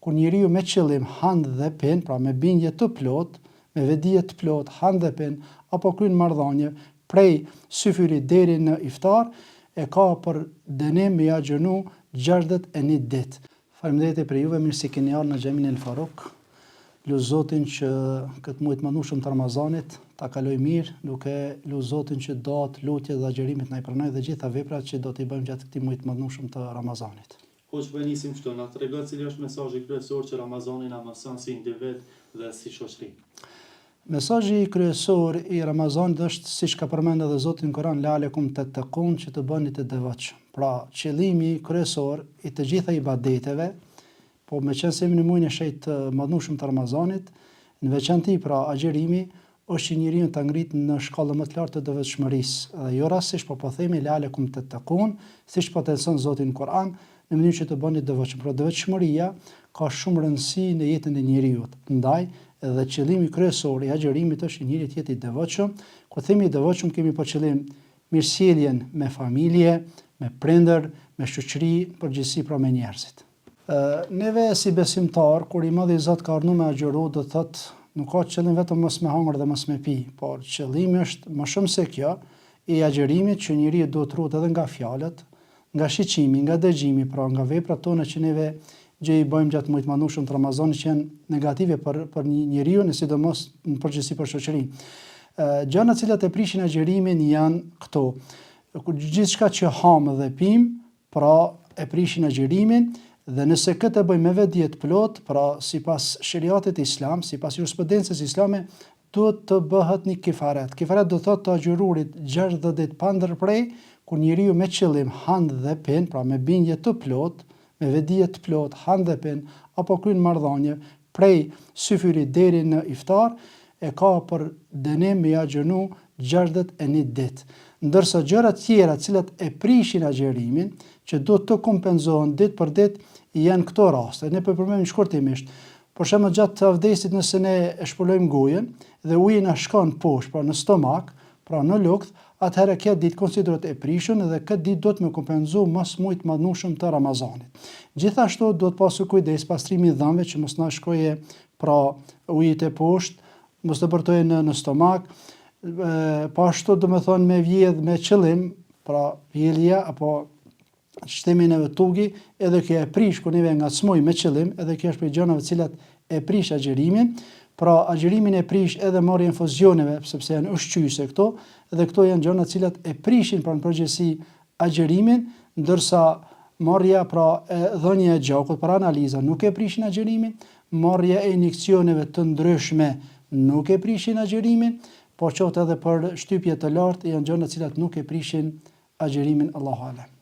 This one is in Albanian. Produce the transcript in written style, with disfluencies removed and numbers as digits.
kur njeriu me qëllim han dhe pin, pra me bindje të plot, me vedije të plot, han dhe pin, apo kryen marrëdhënie prej syfyrit deri në iftar, e ka për dënim me ja gjënu 61 ditë. Faleminderit për juve, mirë se keni ardhur në xhamin El Faruk. Lut Zotin që këtë muaj të mëndshëm të Ramazanit ta kaloj mirë, duke lut Zotin që duat, lutjet dhe agjërimet na i pranoj dhe gjitha veprat që do t'i bëjmë gjatë këtij muaji të mëndshëm të Ramazanit. Hoq po nisim kështu, na tregon cili është mesazhi kryesor që Ramazani na mëson si individ dhe si shoqëri. Mesazhi kryesor i Ramazanit është, siç ka përmendur edhe Zoti në Kur'an, la'alekum tattaqun, që të bëni të devotshëm. Pra, qëllimi kryesor i të gjitha ibadeteve, po me qenë se jemi në muajin e shenjtë të mëndshëm të Ramazanit, në veçanti pra agjërimi, është që njeriu ta ngrit në shkallën më të lartë të devotshmërisë. Dhe jo rastësisht po themi la'alekum tattaqun, siç po thëson Zoti në Kur'an, në mënyrë që të bëni të devotshëm. Pra devotshmëria ka shumë rëndësi në jetën e njeriu. Ndaj, edhe qëllimi kryesor i agjërimit është njeriu të jetë i devotshëm. Kur themi i devotshëm, kemi për qëllim mirësjelljen me familje, me prindër, me shoqëri, përgjithësi pra me njerëzit. Neve si besimtar, kur i madhi Zot ka ardhur me agjëru, do thotë nuk ka qëllim vetëm mos me hangër dhe mos me pi, por qëllimi është më shumë se kjo, i agjërimit që njeriu duhet të ruhet edhe nga fjalët, nga shiqimi, nga dëgjimi, pra nga veprat tona që neve gjë i bëjmë gjatë muajit të mëndshëm të Ramazanit që janë negative për njeriu, në sidomos në përgjithësi për shoqërinë. Gjërat cilat e prishin agjërimin janë këto. Gjithçka që ham dhe pim, pra e prishin agjërimin, dhe nëse këtë e bëjmë me vedije të plot, pra sipas shariatit islam, sipas jurisprudencës islame, duhet të bëhet një kifaret. Kifaret do thotë të agjërurit 60 ditë pa ndërprej, kur njeriu me qëllim han dhe pin, pra me bindje të plot, me vedije të plot, han dhe pin, apo kryen marrëdhënie prej syfyrit deri në iftar, e ka për dënim me ja gjënu 61 ditë. Ndërsa gjërat tjera cilat e prishin agjërimin, që do të kompenzohen ditë për ditë, janë këto raste. Ne po përmendem shkurtimisht. Për shembull, gjatë të avdesit, nëse ne e shpolojmë gojen dhe uji na shkon poshtë, pra në stomak, pra në lukth, atëherë këtë ditë konsiderohet e prishur dhe këtë ditë do të më kompenzu mas muajit të mëndshëm të Ramazanit. Gjithashtu do të pasur kujdes pastrimi i dhëmbëve që mos na shkoje pra ujit e poshtë, mos të bërtojë në stomak. Po ashtu do të thonë me vjedh me qëllim, pra vjelja apo shtemin e tugi, edhe kjo e prish kur neve ngacmoj me qëllim, edhe kjo është për gjërat të cilat e prish agjërimin. Pra agjërimin e prish edhe marrja e infuzioneve, sepse janë ushqyese këto, dhe këto janë gjëra të cilat e prishin pra në përgjithësi agjërimin, ndërsa marrja pra e dhënia e gjakut për analiza nuk e prishin agjërimin, marrja e injeksioneve të ndryshme nuk e prishin agjërimin, po qoftë edhe për shtypje të lartë janë gjëra të cilat nuk e prishin agjërimin, Allahu alem.